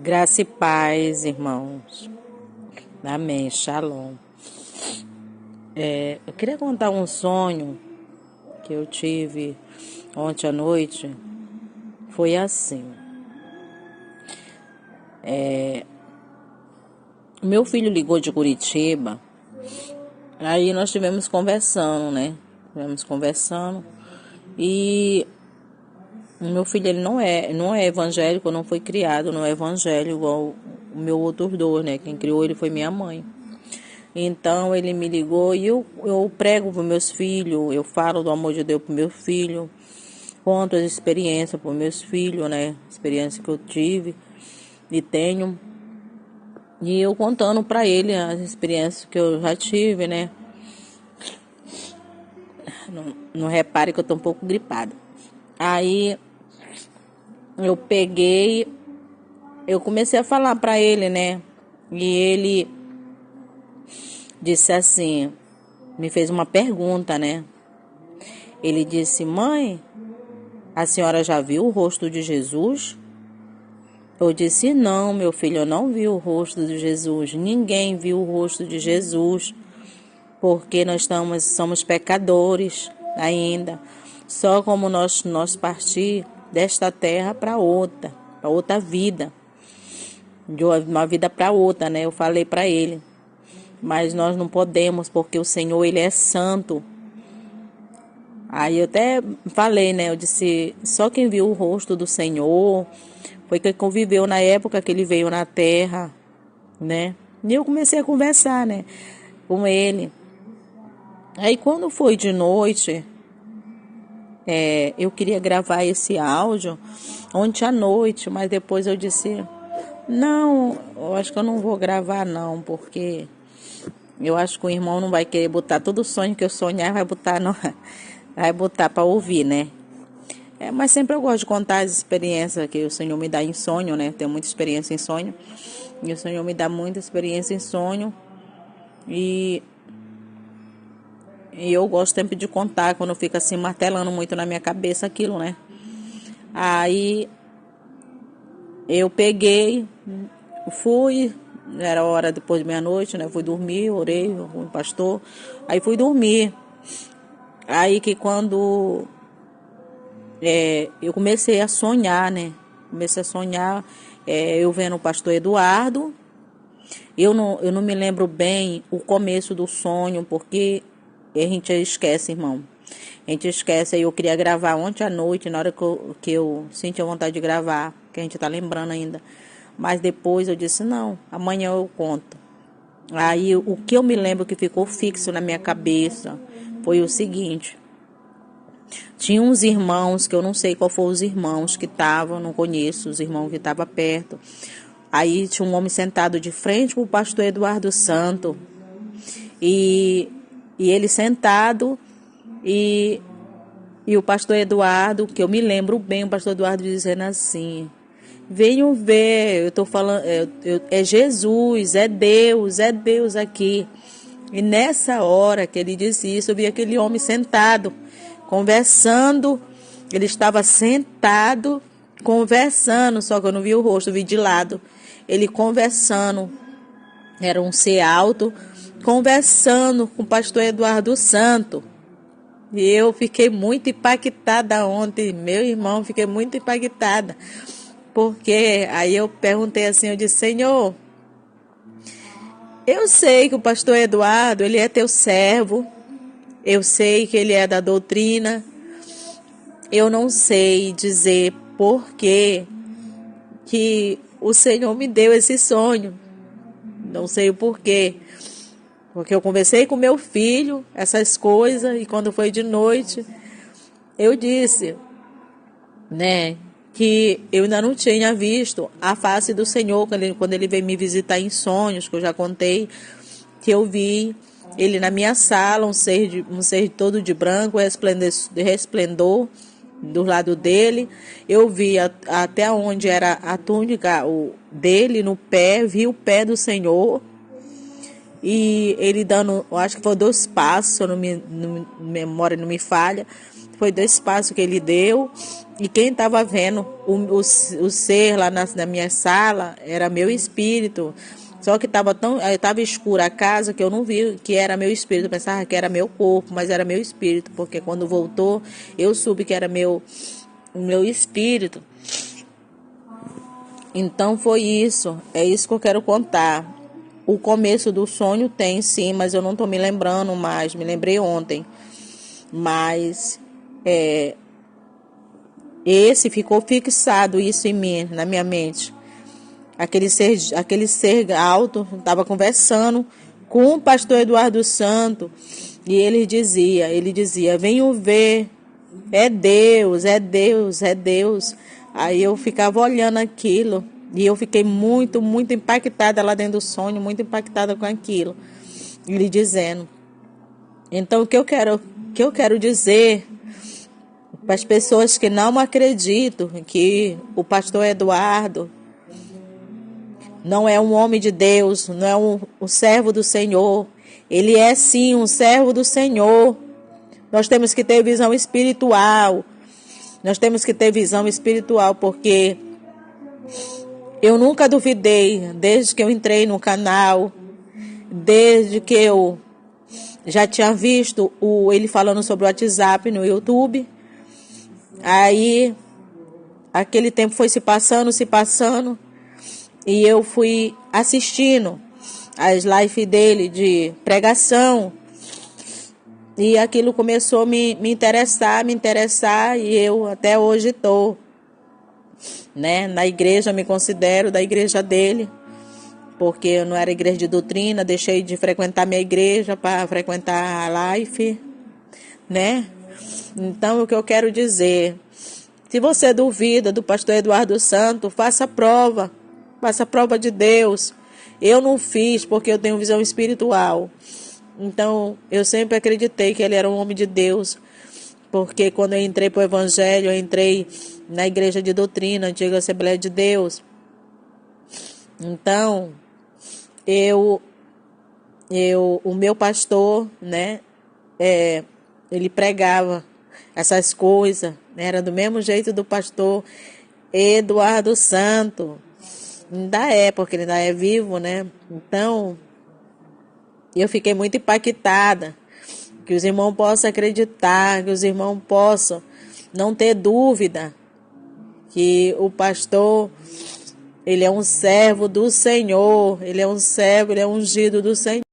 Graça e paz, irmãos. Amém. Shalom. Eu queria contar um sonho que eu tive ontem à noite. Foi assim. Meu filho ligou de Curitiba. Aí nós estivemos conversando, né? Estivemos conversando. E o meu filho, ele não é evangélico, não foi criado no evangelho igual o meu outro dois, né? Quem criou ele foi minha mãe. Então ele me ligou e eu prego para meus filhos, eu falo do amor de Deus para meus filhos, conto as experiências para meus filhos, né? Experiência que eu tive e tenho. E eu contando para ele as experiências que eu já tive, né? Não repare que eu tô um pouco gripada. Aí eu peguei, eu comecei a falar para ele, né? E ele disse assim, me fez uma pergunta, né? Ele disse: mãe, a senhora já viu o rosto de Jesus? Eu disse: não, meu filho, eu não vi o rosto de Jesus. Ninguém viu o rosto de Jesus, porque nós somos pecadores ainda. Só como nós partir desta terra para outra vida, de uma vida para outra, né? Eu falei para ele, mas nós não podemos, porque o Senhor, ele é santo. Aí eu até falei, né? Eu disse: só quem viu o rosto do Senhor foi quem conviveu na época que ele veio na terra, né? E eu comecei a conversar, né, com ele. Aí quando foi de noite, eu queria gravar esse áudio ontem à noite, mas depois eu disse: não, eu acho que eu não vou gravar não, porque eu acho que o irmão não vai querer botar todo o sonho que eu sonhar, vai botar para ouvir, né? Mas sempre eu gosto de contar as experiências que o Senhor me dá em sonho, né? Tenho muita experiência em sonho. E o Senhor me dá muita experiência em sonho. E eu gosto sempre de contar quando fica assim martelando muito na minha cabeça aquilo, né? Aí eu peguei, fui, era hora depois de meia-noite, né? Fui dormir, orei com o pastor. Aí fui dormir. Aí que quando eu comecei a sonhar, né? Comecei a sonhar, eu vendo o pastor Eduardo. Eu não me lembro bem o começo do sonho, porque a gente esquece, irmão. A gente esquece. Aí eu queria gravar ontem à noite, na hora que eu senti a vontade de gravar, que a gente tá lembrando ainda. Mas depois eu disse: não, amanhã eu conto. Aí o que eu me lembro que ficou fixo na minha cabeça foi o seguinte: tinha uns irmãos, que eu não sei qual foram os irmãos que estavam, não conheço os irmãos que estavam perto. Aí tinha um homem sentado de frente com o pastor Eduardo Santo. E ele sentado e o pastor Eduardo, que eu me lembro bem, o pastor Eduardo dizendo assim: venham ver, eu tô falando, é Jesus, é Deus aqui. E nessa hora que ele disse isso, eu vi aquele homem sentado, conversando. Ele estava sentado, conversando, só que eu não vi o rosto, eu vi de lado. Ele conversando, era um ser alto, conversando com o pastor Eduardo Santo. E eu fiquei muito impactada ontem, meu irmão, fiquei muito impactada. Porque aí eu perguntei assim, eu disse: Senhor, eu sei que o pastor Eduardo, ele é teu servo, eu sei que ele é da doutrina, eu não sei dizer por que o Senhor me deu esse sonho, não sei o porquê, porque eu conversei com meu filho essas coisas, e quando foi de noite, eu disse, né, que eu ainda não tinha visto a face do Senhor quando ele veio me visitar em sonhos, que eu já contei, que eu vi ele na minha sala, um ser todo de branco, resplendor do lado dele. Eu vi até onde era a túnica dele no pé, vi o pé do Senhor. E ele dando, eu acho que foi 2 passos, se a memória não me falha, foi desse passo que ele deu. E quem estava vendo o ser lá na minha sala era meu espírito. Só que estava escura a casa que eu não vi que era meu espírito. Eu pensava que era meu corpo, mas era meu espírito. Porque quando voltou, eu soube que era meu espírito. Então foi isso. É isso que eu quero contar. O começo do sonho tem sim, mas eu não estou me lembrando mais. Me lembrei ontem. Mas esse ficou fixado isso em mim, na minha mente. Aquele ser alto estava conversando com o pastor Eduardo Santo e ele dizia, venho ver, é Deus, é Deus, é Deus. Aí eu ficava olhando aquilo e eu fiquei muito, muito impactada lá dentro do sonho, muito impactada com aquilo. Ele dizendo. Então o que eu quero dizer para as pessoas que não acreditam que o pastor Eduardo não é um homem de Deus, não é um servo do Senhor. Ele é sim um servo do Senhor. Nós temos que ter visão espiritual. Nós temos que ter visão espiritual, porque eu nunca duvidei, desde que eu entrei no canal, desde que eu já tinha visto ele falando sobre o WhatsApp no YouTube. Aí, aquele tempo foi se passando, e eu fui assistindo as lives dele de pregação. E aquilo começou a me interessar, e eu até hoje estou, né, na igreja, me considero da igreja dele, porque eu não era igreja de doutrina, deixei de frequentar minha igreja para frequentar a live, né? Então, o que eu quero dizer, se você duvida do pastor Eduardo Santo, faça prova de Deus. Eu não fiz porque eu tenho visão espiritual. Então, eu sempre acreditei que ele era um homem de Deus, porque quando eu entrei para o Evangelho, eu entrei na igreja de doutrina, antiga Assembleia de Deus. Então, o meu pastor, né, ele pregava essas coisas, né, era do mesmo jeito do pastor Eduardo Santo. Ainda é, porque ele ainda é vivo, né? Então, eu fiquei muito impactada. Que os irmãos possam acreditar, que os irmãos possam não ter dúvida que o pastor, ele é um servo do Senhor, ele é um servo, ele é ungido do Senhor.